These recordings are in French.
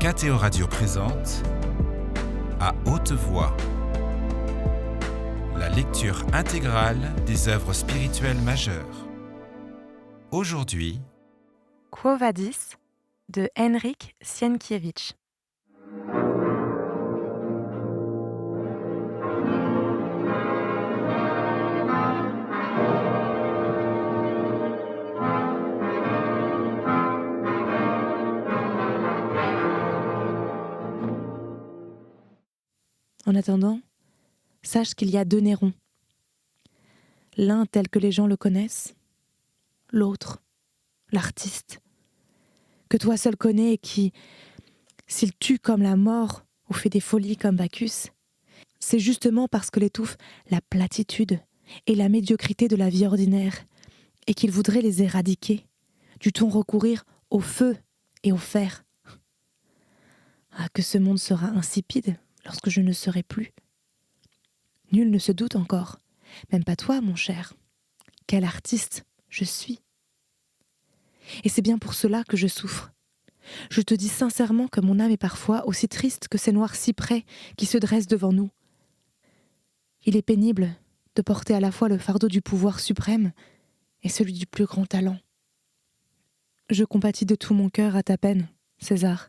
KTO Radio présente À haute voix, la lecture intégrale des œuvres spirituelles majeures. Aujourd'hui, Quo Vadis de Henryk Sienkiewicz. En attendant, sache qu'il y a deux Néron. L'un tel que les gens le connaissent, l'autre, l'artiste, que toi seul connais et qui, s'il tue comme la mort ou fait des folies comme Bacchus, c'est justement parce que l'étouffe la platitude et la médiocrité de la vie ordinaire et qu'il voudrait les éradiquer, dût-on recourir au feu et au fer. Ah, que ce monde sera insipide lorsque je ne serai plus. Nul ne se doute encore, même pas toi, mon cher, quel artiste je suis. Et c'est bien pour cela que je souffre. Je te dis sincèrement que mon âme est parfois aussi triste que ces noirs cyprès qui se dressent devant nous. Il est pénible de porter à la fois le fardeau du pouvoir suprême et celui du plus grand talent. Je compatis de tout mon cœur à ta peine, César.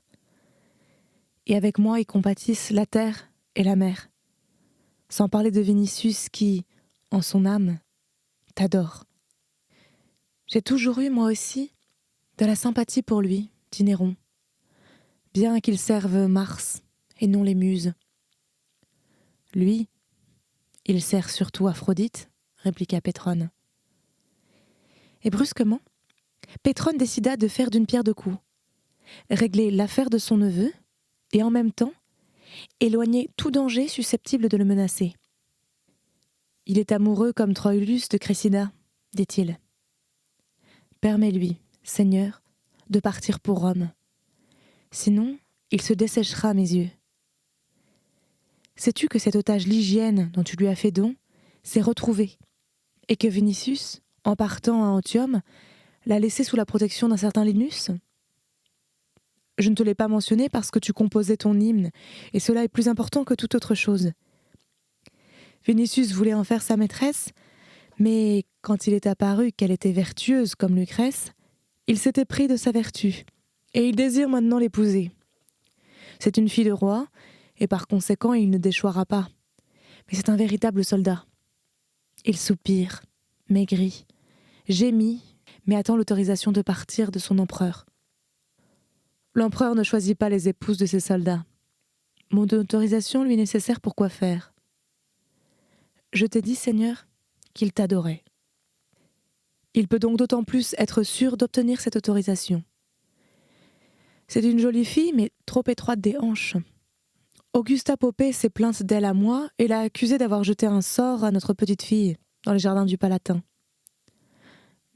Et avec moi y compatissent la terre et la mer, sans parler de Vinicius qui, en son âme, t'adore. J'ai toujours eu, moi aussi, de la sympathie pour lui, dit Néron, bien qu'il serve Mars et non les muses. Lui, il sert surtout Aphrodite, répliqua Pétrone. Et brusquement, Pétrone décida de faire d'une pierre deux coups, régler l'affaire de son neveu et en même temps éloigner tout danger susceptible de le menacer. Il est amoureux comme Troilus de Cressida, dit-il. Permets-lui, Seigneur, de partir pour Rome. Sinon, il se desséchera à mes yeux. Sais-tu que cet otage Lygienne dont tu lui as fait don s'est retrouvé et que Vinicius, en partant à Antium, l'a laissé sous la protection d'un certain Linus ? Je ne te l'ai pas mentionné parce que tu composais ton hymne, et cela est plus important que toute autre chose. Vinicius voulait en faire sa maîtresse, mais quand il est apparu qu'elle était vertueuse comme Lucrèce, il s'était pris de sa vertu, et il désire maintenant l'épouser. C'est une fille de roi, et par conséquent il ne déchoira pas. Mais c'est un véritable soldat. Il soupire, maigrit, gémit, mais attend l'autorisation de partir de son empereur. L'empereur ne choisit pas les épouses de ses soldats. Mon autorisation lui est nécessaire pour quoi faire ? Je t'ai dit, Seigneur, qu'il t'adorait. Il peut donc d'autant plus être sûr d'obtenir cette autorisation. C'est une jolie fille, mais trop étroite des hanches. Augusta Popée s'est plainte d'elle à moi et l'a accusée d'avoir jeté un sort à notre petite fille dans les jardins du Palatin.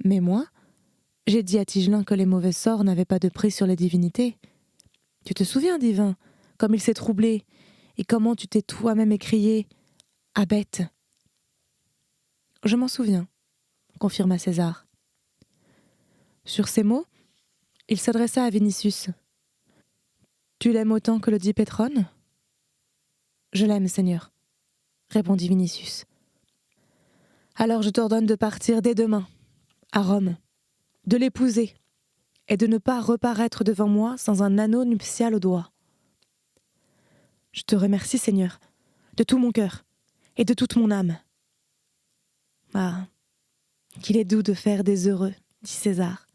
Mais moi, j'ai dit à Tigelin que les mauvais sorts n'avaient pas de prix sur les divinités. Tu te souviens, divin, comme il s'est troublé, et comment tu t'es toi-même écrié « Ah bête !» Je m'en souviens, confirma César. Sur ces mots, il s'adressa à Vinicius. « Tu l'aimes autant que le dit Pétrone ?»« Je l'aime, Seigneur, » répondit Vinicius. « Alors je t'ordonne de partir dès demain, à Rome, de l'épouser, et de ne pas reparaître devant moi sans un anneau nuptial au doigt. » « Je te remercie, Seigneur, de tout mon cœur et de toute mon âme. » « Ah, qu'il est doux de faire des heureux, dit César.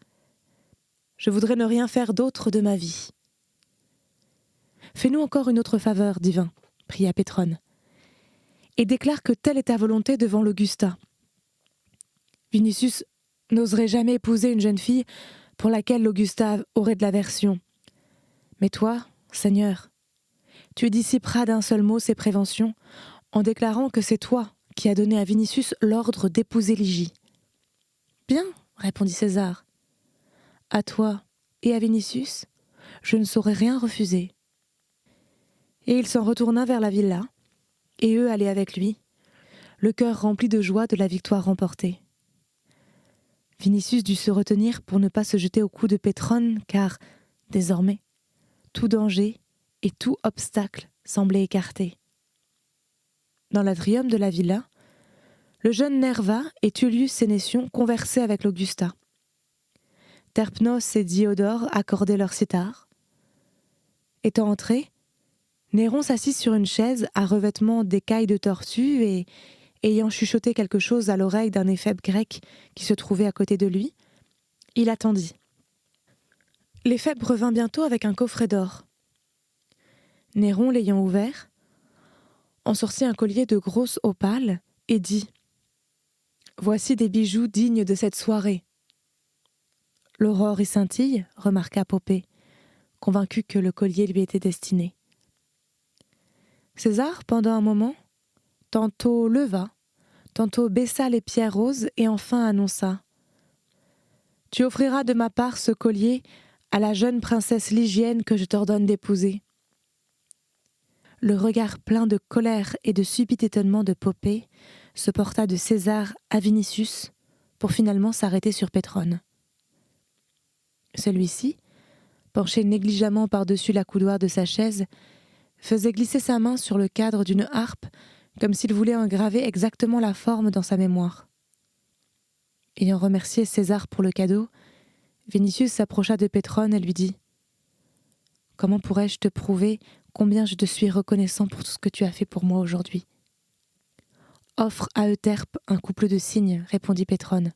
Je voudrais ne rien faire d'autre de ma vie. Fais-nous encore une autre faveur, divin, pria Pétrone, et déclare que telle est ta volonté devant l'Augusta. Vinicius n'oserait jamais épouser une jeune fille pour laquelle l'Augusta aurait de l'aversion. Mais toi, Seigneur, tu dissiperas d'un seul mot ces préventions en déclarant que c'est toi qui as donné à Vinicius l'ordre d'épouser Lygie. Bien, répondit César. À toi et à Vinicius, je ne saurais rien refuser. Et il s'en retourna vers la villa, et eux allaient avec lui, le cœur rempli de joie de la victoire remportée. Vinicius dut se retenir pour ne pas se jeter au cou de Pétrone, car, désormais, tout danger et tout obstacle semblait écarté. Dans l'atrium de la villa, le jeune Nerva et Tullius Sénétion conversaient avec l'Augusta. Terpnos et Diodore accordaient leur cithare. Étant entrés, Néron s'assit sur une chaise à revêtement d'écailles de tortue et, ayant chuchoté quelque chose à l'oreille d'un éphèbe grec qui se trouvait à côté de lui, il attendit. L'éphèbe revint bientôt avec un coffret d'or. Néron, l'ayant ouvert, en sortit un collier de grosses opales et dit « Voici des bijoux dignes de cette soirée. » « L'aurore y scintille, » remarqua Poppée, convaincu que le collier lui était destiné. César, pendant un moment, tantôt leva, tantôt baissa les pierres roses et enfin annonça « Tu offriras de ma part ce collier à la jeune princesse lygienne que je t'ordonne d'épouser. » Le regard plein de colère et de subit étonnement de Poppée se porta de César à Vinicius pour finalement s'arrêter sur Pétrone. Celui-ci, penché négligemment par-dessus la coudoir de sa chaise, faisait glisser sa main sur le cadre d'une harpe comme s'il voulait en graver exactement la forme dans sa mémoire. Ayant remercié César pour le cadeau, Vinicius s'approcha de Pétrone et lui dit « Comment pourrais-je te prouver combien je te suis reconnaissant pour tout ce que tu as fait pour moi aujourd'hui ?» « Offre à Euterpe un couple de cygnes, » répondit Pétrone.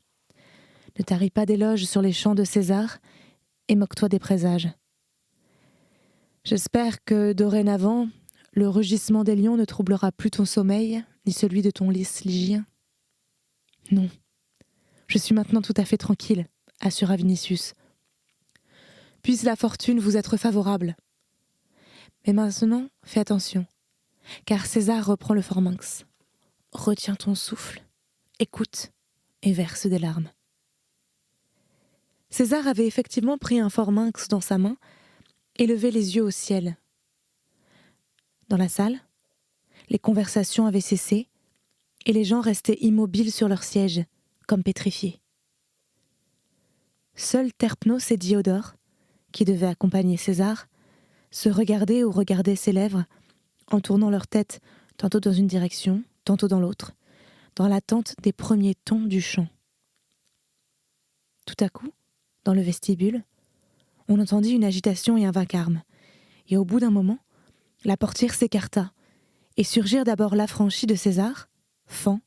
« Ne taris pas d'éloges sur les chants de César et moque-toi des présages. J'espère que, dorénavant, le rugissement des lions ne troublera plus ton sommeil, ni celui de ton lys lygien. »« Non, je suis maintenant tout à fait tranquille, » assura Vinicius. « Puisse la fortune vous être favorable. Mais maintenant, fais attention, car César reprend le forminx. Retiens ton souffle, écoute et verse des larmes. » César avait effectivement pris un forminx dans sa main et levé les yeux au ciel. Dans la salle, les conversations avaient cessé et les gens restaient immobiles sur leurs sièges, comme pétrifiés. Seuls Terpnos et Diodore, qui devaient accompagner César, se regardaient ou regardaient ses lèvres, en tournant leur tête tantôt dans une direction, tantôt dans l'autre, dans l'attente des premiers tons du chant. Tout à coup, dans le vestibule, on entendit une agitation et un vacarme, et au bout d'un moment, la portière s'écarta, et surgirent d'abord l'affranchi de César, Fan,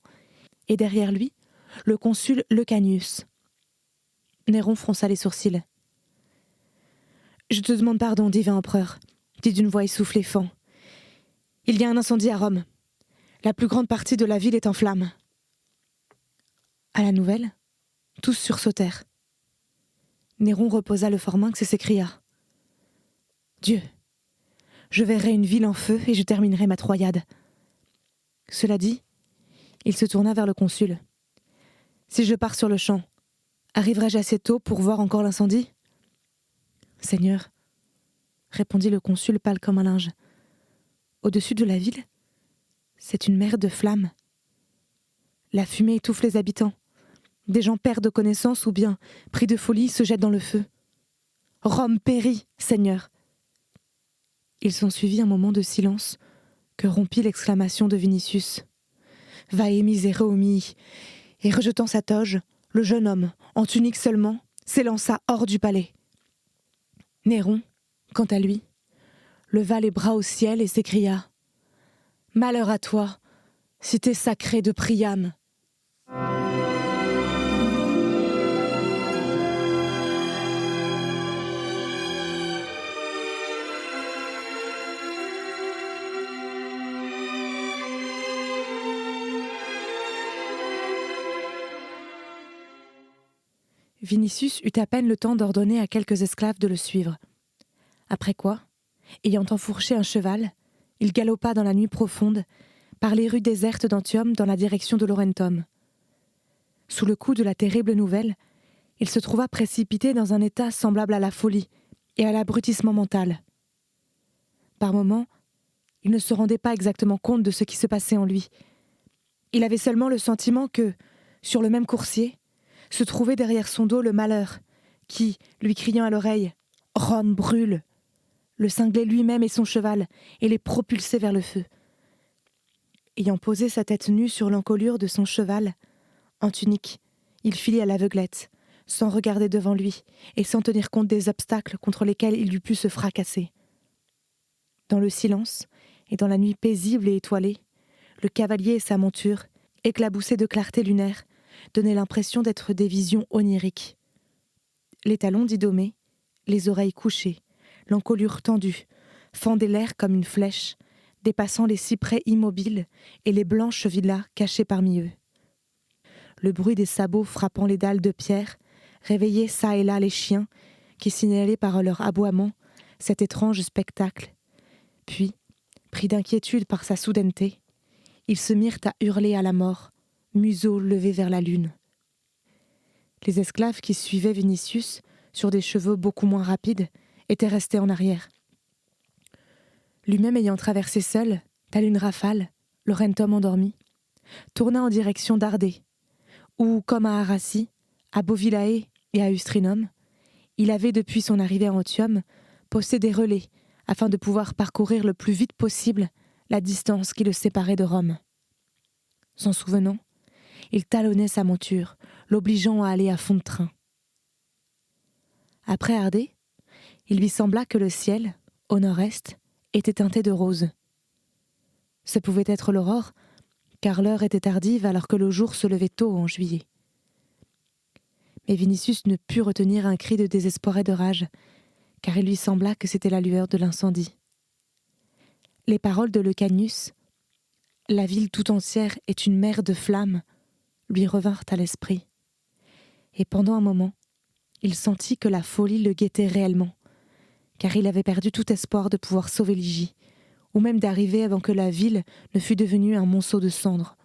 et derrière lui, le consul Lecanius. Néron fronça les sourcils. « Je te demande pardon, divin empereur, » dit d'une voix essoufflée Fan. « Il y a un incendie à Rome. La plus grande partie de la ville est en flammes. » À la nouvelle, tous sursautèrent. Néron reposa le forminx et s'écria « Dieu, je verrai une ville en feu et je terminerai ma Troyade. » Cela dit, il se tourna vers le consul. « Si je pars sur le champ, arriverai-je assez tôt pour voir encore l'incendie ?»« Seigneur, » répondit le consul pâle comme un linge, « au-dessus de la ville, c'est une mer de flammes. La fumée étouffe les habitants. Des gens perdent connaissance ou bien, pris de folie, se jettent dans le feu. Rome périt, Seigneur !» Il s'ensuivit un moment de silence que rompit l'exclamation de Vinicius. « Vae miseromii !» Et rejetant sa toge, le jeune homme, en tunique seulement, s'élança hors du palais. Néron, quant à lui, leva les bras au ciel et s'écria « Malheur à toi, cité sacrée de Priam !» Vinicius eut à peine le temps d'ordonner à quelques esclaves de le suivre. Après quoi, ayant enfourché un cheval, il galopa dans la nuit profonde, par les rues désertes d'Antium dans la direction de Laurentum. Sous le coup de la terrible nouvelle, il se trouva précipité dans un état semblable à la folie et à l'abrutissement mental. Par moments, il ne se rendait pas exactement compte de ce qui se passait en lui. Il avait seulement le sentiment que, sur le même coursier, se trouvait derrière son dos le malheur, qui, lui criant à l'oreille « Rome brûle !» le cingler lui-même et son cheval, et les propulser vers le feu. Ayant posé sa tête nue sur l'encolure de son cheval, en tunique, il filit à l'aveuglette, sans regarder devant lui et sans tenir compte des obstacles contre lesquels il eût pu se fracasser. Dans le silence et dans la nuit paisible et étoilée, le cavalier et sa monture, éclaboussés de clarté lunaire, donnaient l'impression d'être des visions oniriques. Les talons d'Idomé, les oreilles couchées, l'encolure tendue, fendaient l'air comme une flèche, dépassant les cyprès immobiles et les blanches villas cachées parmi eux. Le bruit des sabots frappant les dalles de pierre réveillait çà et là les chiens qui signalaient par leur aboiement cet étrange spectacle. Puis, pris d'inquiétude par sa soudaineté, ils se mirent à hurler à la mort, museau levé vers la lune. Les esclaves qui suivaient Vinicius, sur des chevaux beaucoup moins rapides, étaient restés en arrière. Lui-même ayant traversé seul, tel une rafale, Laurentum endormi, tourna en direction d'Ardé, où, comme à Arassi, à Bovillae et à Ustrinum, il avait, depuis son arrivée à Antium, posté des relais afin de pouvoir parcourir le plus vite possible la distance qui le séparait de Rome. S'en souvenant, il talonnait sa monture, l'obligeant à aller à fond de train. Après Ardé, il lui sembla que le ciel, au nord-est, était teinté de rose. Ce pouvait être l'aurore, car l'heure était tardive alors que le jour se levait tôt en juillet. Mais Vinicius ne put retenir un cri de désespoir et de rage, car il lui sembla que c'était la lueur de l'incendie. Les paroles de Lecanius, « La ville tout entière est une mer de flammes », lui revinrent à l'esprit. Et pendant un moment, il sentit que la folie le guettait réellement, car il avait perdu tout espoir de pouvoir sauver Lygie, ou même d'arriver avant que la ville ne fût devenue un monceau de cendres.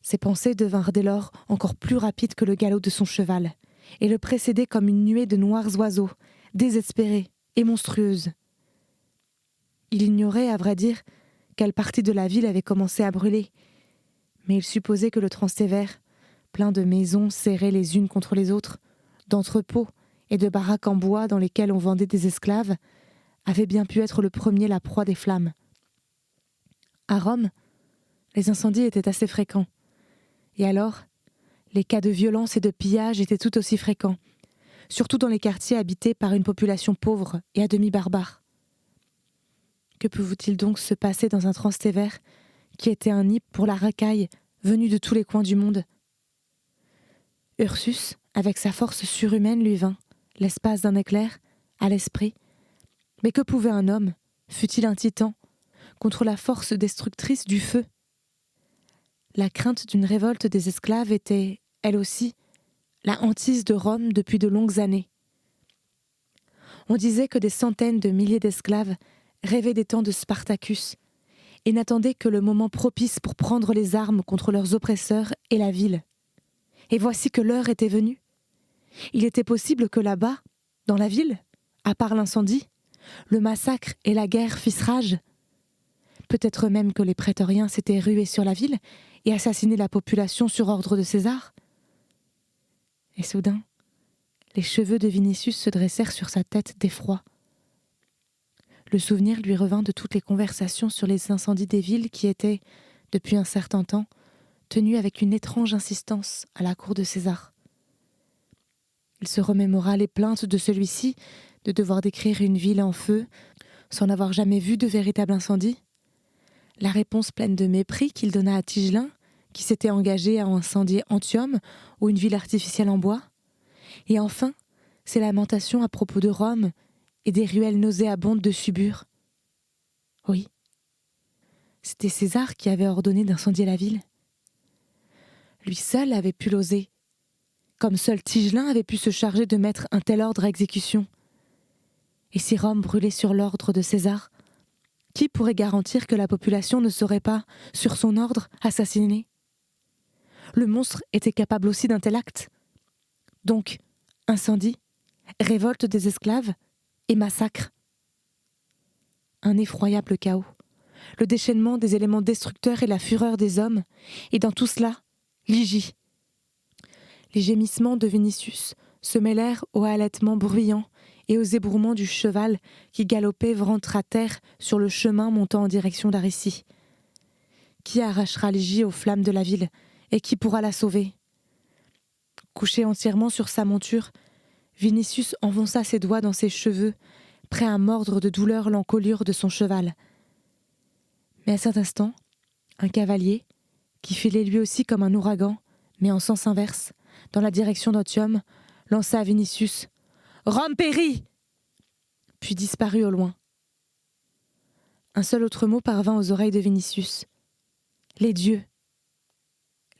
Ses pensées devinrent dès lors encore plus rapides que le galop de son cheval, et le précédaient comme une nuée de noirs oiseaux, désespérés et monstrueuses. Il ignorait, à vrai dire, quelle partie de la ville avait commencé à brûler, mais il supposait que le Transtévère, plein de maisons serrées les unes contre les autres, d'entrepôts et de baraques en bois dans lesquelles on vendait des esclaves, avait bien pu être le premier la proie des flammes. À Rome, les incendies étaient assez fréquents, et alors, les cas de violence et de pillage étaient tout aussi fréquents, surtout dans les quartiers habités par une population pauvre et à demi barbare. Que pouvait-il donc se passer dans un Transtévère qui était un nid pour la racaille venue de tous les coins du monde? Ursus, avec sa force surhumaine, lui vint, l'espace d'un éclair, à l'esprit. Mais que pouvait un homme, fût-il un titan, contre la force destructrice du feu? La crainte d'une révolte des esclaves était, elle aussi, la hantise de Rome depuis de longues années. On disait que des centaines de milliers d'esclaves rêvaient des temps de Spartacus et n'attendaient que le moment propice pour prendre les armes contre leurs oppresseurs et la ville. Et voici que l'heure était venue. Il était possible que là-bas, dans la ville, à part l'incendie, le massacre et la guerre fissent rage. Peut-être même que les prétoriens s'étaient rués sur la ville et assassinaient la population sur ordre de César. Et soudain, les cheveux de Vinicius se dressèrent sur sa tête d'effroi. Le souvenir lui revint de toutes les conversations sur les incendies des villes qui étaient, depuis un certain temps, tenues avec une étrange insistance à la cour de César. Il se remémora les plaintes de celui-ci de devoir décrire une ville en feu sans n'avoir jamais vu de véritable incendie, la réponse pleine de mépris qu'il donna à Tigelin, qui s'était engagé à incendier Antium ou une ville artificielle en bois, et enfin ses lamentations à propos de Rome et des ruelles nauséabondes de Subur. Oui, c'était César qui avait ordonné d'incendier la ville. Lui seul avait pu l'oser, comme seul Tigelin avait pu se charger de mettre un tel ordre à exécution. Et si Rome brûlait sur l'ordre de César, qui pourrait garantir que la population ne serait pas, sur son ordre, assassinée? Le monstre était capable aussi d'un tel acte. Donc, incendie, révolte des esclaves et massacre. Un effroyable chaos, le déchaînement des éléments destructeurs et la fureur des hommes, et dans tout cela, Lygie. Les gémissements de Vinicius se mêlèrent au halètement bruyant et aux ébrouements du cheval qui galopait ventre à terre sur le chemin montant en direction d'Aricie. Qui arrachera Ligie aux flammes de la ville, et qui pourra la sauver? Couché entièrement sur sa monture, Vinicius enfonça ses doigts dans ses cheveux, prêt à mordre de douleur l'encolure de son cheval. Mais à cet instant, un cavalier, qui filait lui aussi comme un ouragan, mais en sens inverse, dans la direction d'Antium, lança à Vinicius « Rome périt !» puis disparut au loin. Un seul autre mot parvint aux oreilles de Vinicius. « Les dieux !»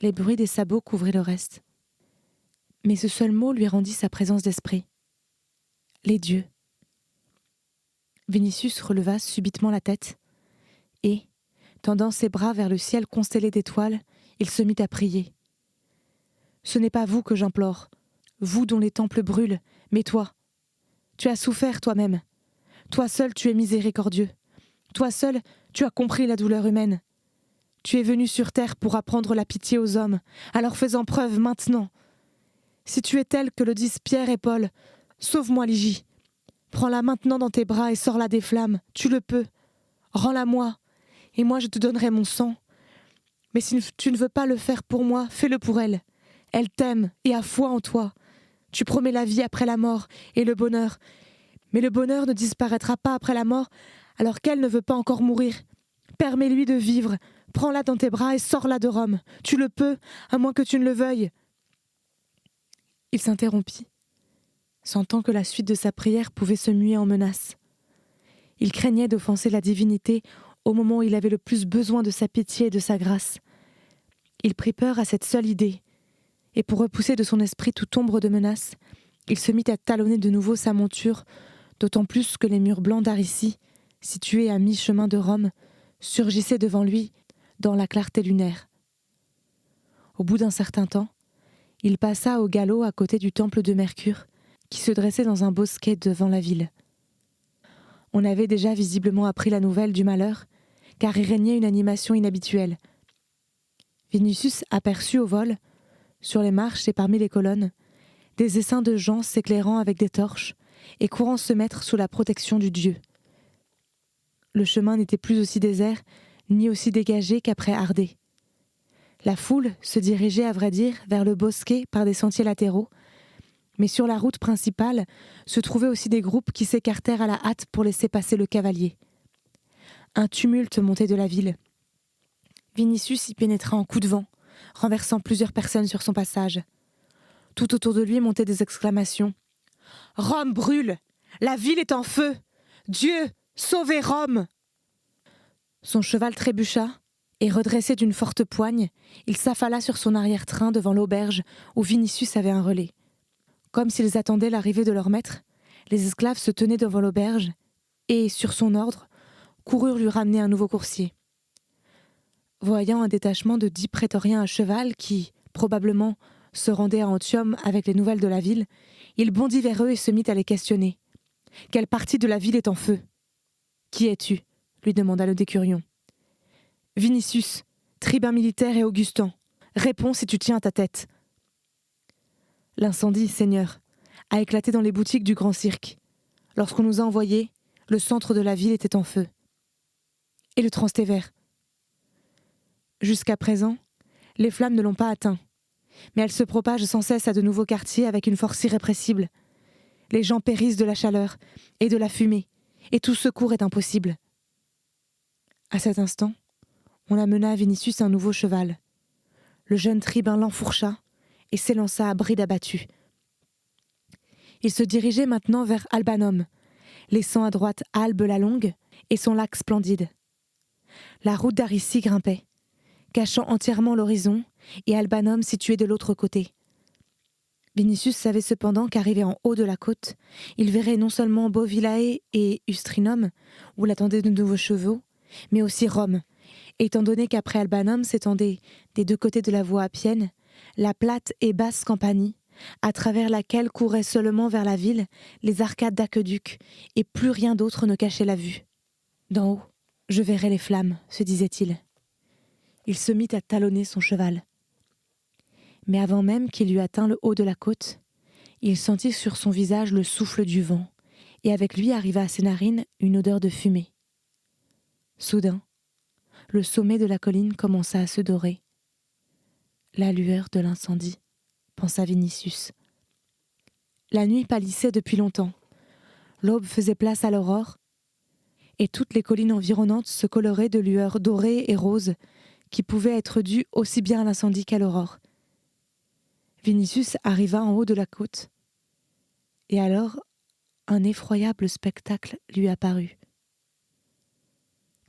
Les bruits des sabots couvraient le reste. Mais ce seul mot lui rendit sa présence d'esprit. « Les dieux !» Vinicius releva subitement la tête et, tendant ses bras vers le ciel constellé d'étoiles, il se mit à prier. « Ce n'est pas vous que j'implore, vous dont les temples brûlent, mais toi. Tu as souffert toi-même. Toi seul tu es miséricordieux. Toi seul tu as compris la douleur humaine. Tu es venu sur terre pour apprendre la pitié aux hommes, alors fais-en preuve maintenant. Si tu es tel que le disent Pierre et Paul, sauve-moi Ligie. Prends-la maintenant dans tes bras et sors-la des flammes, tu le peux. Rends-la moi, et moi je te donnerai mon sang. Mais si tu ne veux pas le faire pour moi, fais-le pour elle. Elle t'aime et a foi en toi. Tu promets la vie après la mort et le bonheur. Mais le bonheur ne disparaîtra pas après la mort, alors qu'elle ne veut pas encore mourir. Permets-lui de vivre. Prends-la dans tes bras et sors-la de Rome. Tu le peux, à moins que tu ne le veuilles. » Il s'interrompit, sentant que la suite de sa prière pouvait se muer en menace. Il craignait d'offenser la divinité au moment où il avait le plus besoin de sa pitié et de sa grâce. Il prit peur à cette seule idée, et pour repousser de son esprit toute ombre de menace, il se mit à talonner de nouveau sa monture, d'autant plus que les murs blancs d'Aricie, situés à mi-chemin de Rome, surgissaient devant lui dans la clarté lunaire. Au bout d'un certain temps, il passa au galop à côté du temple de Mercure, qui se dressait dans un bosquet devant la ville. On avait déjà visiblement appris la nouvelle du malheur, car y régnait une animation inhabituelle. Vinicius aperçut au vol, sur les marches et parmi les colonnes, des essaims de gens s'éclairant avec des torches et courant se mettre sous la protection du dieu. Le chemin n'était plus aussi désert, ni aussi dégagé qu'après Ardée. La foule se dirigeait, à vrai dire, vers le bosquet par des sentiers latéraux, mais sur la route principale se trouvaient aussi des groupes qui s'écartèrent à la hâte pour laisser passer le cavalier. Un tumulte montait de la ville. Vinicius y pénétra en coup de vent, renversant plusieurs personnes sur son passage. Tout autour de lui montaient des exclamations. « Rome brûle! La ville est en feu! Dieu, sauvez Rome !» Son cheval trébucha, et redressé d'une forte poigne, il s'affala sur son arrière-train devant l'auberge où Vinicius avait un relais. Comme s'ils attendaient l'arrivée de leur maître, les esclaves se tenaient devant l'auberge et, sur son ordre, coururent lui ramener un nouveau coursier. Voyant un détachement de 10 prétoriens à cheval qui, probablement, se rendaient à Antium avec les nouvelles de la ville, il bondit vers eux et se mit à les questionner. « Quelle partie de la ville est en feu ?»« Qui es-tu » lui demanda le décurion. « Vinicius, tribun militaire et Augustan. Réponds si tu tiens à ta tête. » « L'incendie, Seigneur, a éclaté dans les boutiques du Grand Cirque. Lorsqu'on nous a envoyés, le centre de la ville était en feu. »« Et le Transtévère ?»« Jusqu'à présent, les flammes ne l'ont pas atteint. Mais elles se propagent sans cesse à de nouveaux quartiers avec une force irrépressible. Les gens périssent de la chaleur et de la fumée, et tout secours est impossible. » À cet instant, on amena à Vinicius un nouveau cheval. Le jeune tribun l'enfourcha et s'élança à bride abattue. Il se dirigeait maintenant vers Albanum, laissant à droite Albe la Longue et son lac splendide. La route d'Aricie grimpait, cachant entièrement l'horizon, et Albanum situé de l'autre côté. Vinicius savait cependant qu'arrivé en haut de la côte, il verrait non seulement Bovillae et Ustrinum, où l'attendaient de nouveaux chevaux, mais aussi Rome, étant donné qu'après Albanum s'étendait, des deux côtés de la voie appienne, la plate et basse Campanie, à travers laquelle couraient seulement vers la ville les arcades d'aqueduc, et plus rien d'autre ne cachait la vue. D'en haut, je verrai les flammes, se disait-il. Il se mit à talonner son cheval. Mais avant même qu'il eût atteint le haut de la côte, Il sentit sur son visage le souffle du vent, et avec lui arriva à ses narines une odeur de fumée. Soudain, le sommet de la colline commença à se dorer. La lueur de l'incendie, pensa Vinicius. La nuit pâlissait depuis longtemps. L'aube faisait place à l'aurore, et toutes les collines environnantes se coloraient de lueurs dorées et roses qui pouvaient être dues aussi bien à l'incendie qu'à l'aurore. Vinicius arriva en haut de la côte, et alors un effroyable spectacle lui apparut.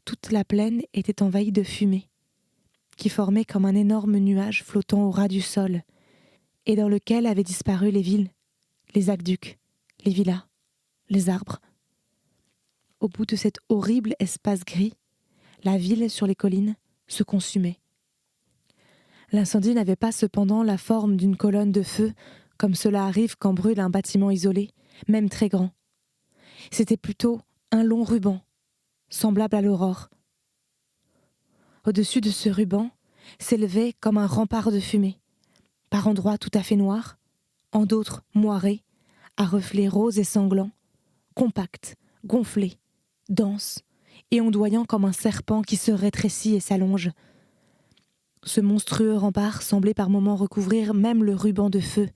Toute la plaine était envahie de fumée, qui formait comme un énorme nuage flottant au ras du sol, et dans lequel avaient disparu les villes, les aqueducs, les villas, les arbres. Au bout de cet horrible espace gris, la ville sur les collines se consumait. L'incendie n'avait pas cependant la forme d'une colonne de feu, comme cela arrive quand brûle un bâtiment isolé, même très grand. C'était plutôt un long ruban, semblable à l'aurore. Au-dessus de ce ruban s'élevait comme un rempart de fumée, par endroits tout à fait noirs, en d'autres moirés, à reflets roses et sanglants, compacts, gonflés, denses et ondoyant comme un serpent qui se rétrécit et s'allonge. Ce monstrueux rempart semblait par moments recouvrir même le ruban de feu,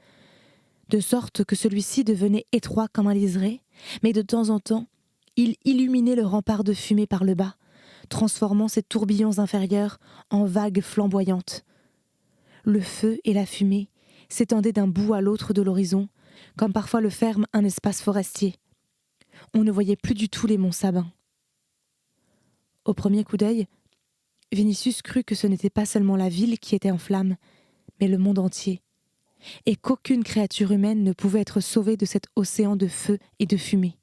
de sorte que celui-ci devenait étroit comme un liseré, mais de temps en temps, il illuminait le rempart de fumée par le bas, transformant ses tourbillons inférieurs en vagues flamboyantes. Le feu et la fumée s'étendaient d'un bout à l'autre de l'horizon, comme parfois le ferme un espace forestier. On ne voyait plus du tout les monts Sabins. Au premier coup d'œil, Vinicius crut que ce n'était pas seulement la ville qui était en flammes, mais le monde entier, et qu'aucune créature humaine ne pouvait être sauvée de cet océan de feu et de fumée.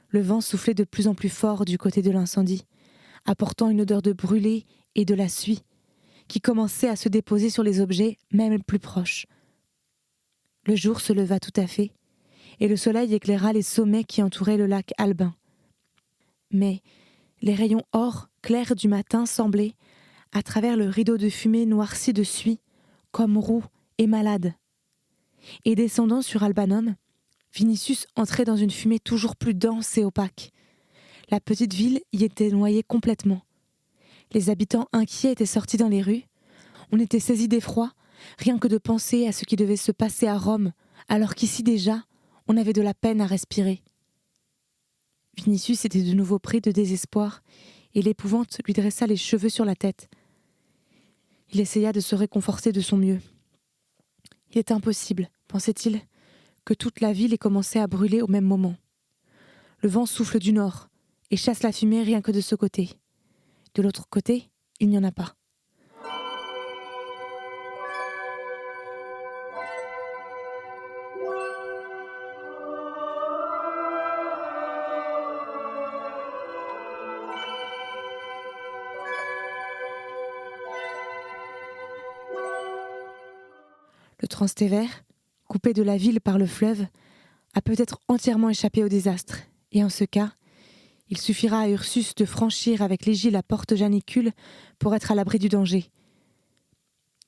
Le vent soufflait de plus en plus fort du côté de l'incendie, apportant une odeur de brûlé et de la suie, qui commençait à se déposer sur les objets même plus proches. Le jour se leva tout à fait, et le soleil éclaira les sommets qui entouraient le lac Albin. Mais les rayons or clairs du matin semblaient, à travers le rideau de fumée noirci de suie, comme roux et malades. Et descendant sur Albanum, Vinicius entrait dans une fumée toujours plus dense et opaque. La petite ville y était noyée complètement. Les habitants inquiets étaient sortis dans les rues. On était saisi d'effroi, rien que de penser à ce qui devait se passer à Rome, alors qu'ici déjà, on avait de la peine à respirer. Vinicius était de nouveau pris de désespoir, et l'épouvante lui dressa les cheveux sur la tête. Il essaya de se réconforter de son mieux. Il est impossible, pensait-il, que toute la ville ait commencé à brûler au même moment. Le vent souffle du nord et chasse la fumée rien que de ce côté. De l'autre côté, il n'y en a pas. Le Transtévère, coupé de la ville par le fleuve, a peut-être entièrement échappé au désastre, et en ce cas, il suffira à Ursus de franchir avec légie la porte Janicule pour être à l'abri du danger.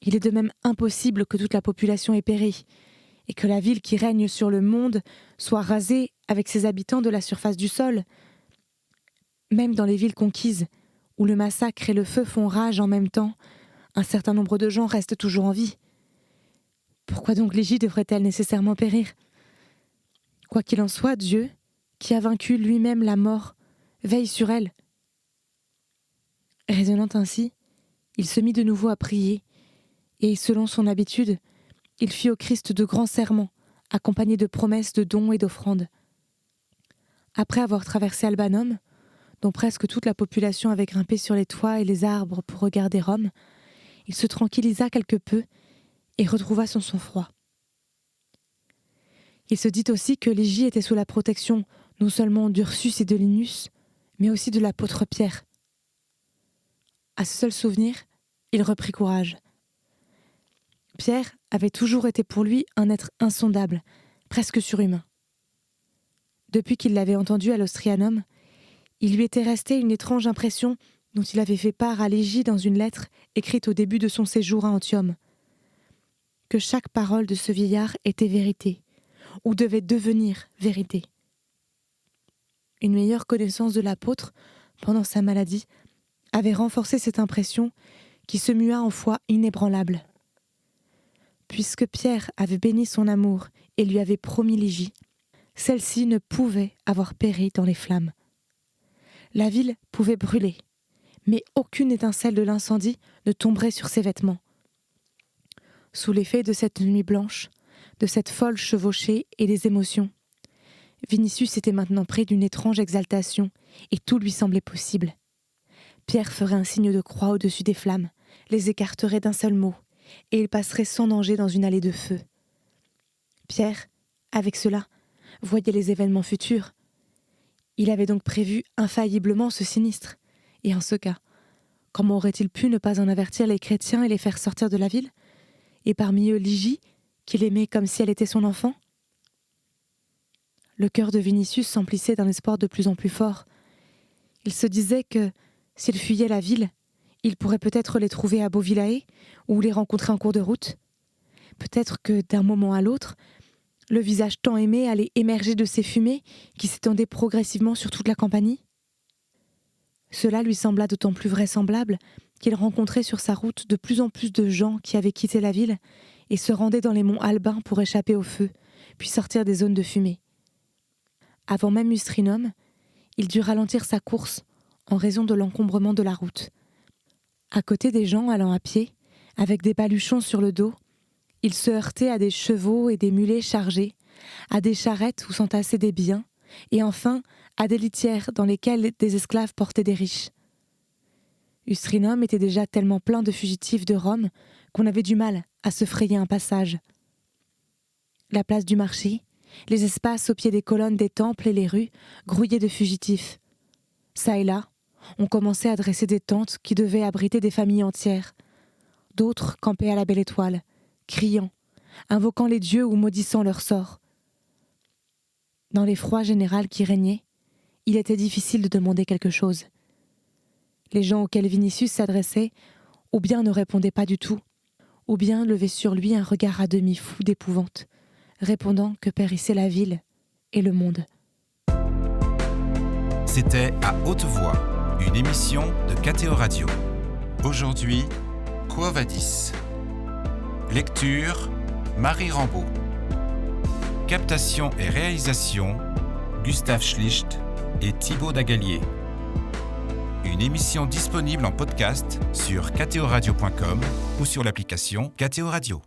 Il est de même impossible que toute la population ait péri, et que la ville qui règne sur le monde soit rasée avec ses habitants de la surface du sol. Même dans les villes conquises, où le massacre et le feu font rage en même temps, un certain nombre de gens restent toujours en vie. Pourquoi donc Légie devrait-elle nécessairement périr ? Quoi qu'il en soit, Dieu, qui a vaincu lui-même la mort, veille sur elle. Raisonnant ainsi, il se mit de nouveau à prier, et selon son habitude, il fit au Christ de grands serments, accompagnés de promesses de dons et d'offrandes. Après avoir traversé Albanum, dont presque toute la population avait grimpé sur les toits et les arbres pour regarder Rome, il se tranquillisa quelque peu et retrouva son sang-froid. Il se dit aussi que Légie était sous la protection non seulement d'Ursus et de Linus, mais aussi de l'apôtre Pierre. À ce seul souvenir, il reprit courage. Pierre avait toujours été pour lui un être insondable, presque surhumain. Depuis qu'il l'avait entendu à l'Ostrianum, il lui était resté une étrange impression dont il avait fait part à Légie dans une lettre écrite au début de son séjour à Antium. que chaque parole de ce vieillard était vérité, ou devait devenir vérité. Une meilleure connaissance de l'apôtre, pendant sa maladie, avait renforcé cette impression qui se mua en foi inébranlable. Puisque Pierre avait béni son amour et lui avait promis Lygie, celle-ci ne pouvait avoir péri dans les flammes. La ville pouvait brûler, mais aucune étincelle de l'incendie ne tomberait sur ses vêtements. Sous l'effet de cette nuit blanche, de cette folle chevauchée et des émotions, Vinicius était maintenant pris d'une étrange exaltation et tout lui semblait possible. Pierre ferait un signe de croix au-dessus des flammes, les écarterait d'un seul mot, et il passerait sans danger dans une allée de feu. Pierre, avec cela, voyait les événements futurs. Il avait donc prévu infailliblement ce sinistre. Et en ce cas, comment aurait-il pu ne pas en avertir les chrétiens et les faire sortir de la ville? Et parmi eux Lygie, qu'il aimait comme si elle était son enfant? Le cœur de Vinicius s'emplissait d'un espoir de plus en plus fort. Il se disait que, s'il fuyait la ville, il pourrait peut-être les trouver à Beauvillae ou les rencontrer en cours de route. Peut-être que, d'un moment à l'autre, le visage tant aimé allait émerger de ces fumées qui s'étendaient progressivement sur toute la Campanie. Cela lui sembla d'autant plus vraisemblable qu'il rencontrait sur sa route de plus en plus de gens qui avaient quitté la ville et se rendaient dans les monts Albins pour échapper au feu, puis sortir des zones de fumée. Avant même Ustrinum, il dut ralentir sa course en raison de l'encombrement de la route. À côté des gens allant à pied, avec des baluchons sur le dos, il se heurtait à des chevaux et des mulets chargés, à des charrettes où s'entassaient des biens, et enfin à des litières dans lesquelles des esclaves portaient des riches. Ustrinum était déjà tellement plein de fugitifs de Rome qu'on avait du mal à se frayer un passage. La place du marché, les espaces au pied des colonnes des temples et les rues grouillaient de fugitifs. Ça et là, on commençait à dresser des tentes qui devaient abriter des familles entières. D'autres campaient à la belle étoile, criant, invoquant les dieux ou maudissant leur sort. Dans l'effroi général qui régnait, il était difficile de demander quelque chose. Les gens auxquels Vinicius s'adressait, ou bien ne répondaient pas du tout, ou bien levaient sur lui un regard à demi fou d'épouvante, répondant que périssait la ville et le monde. C'était À haute voix, une émission de KTO Radio. Aujourd'hui, Quo Vadis. Lecture, Marie Rambaud. Captation et réalisation, Gustave Schlicht et Thibaut Dagalier. Une émission disponible en podcast sur ktoradio.com ou sur l'application KTO Radio.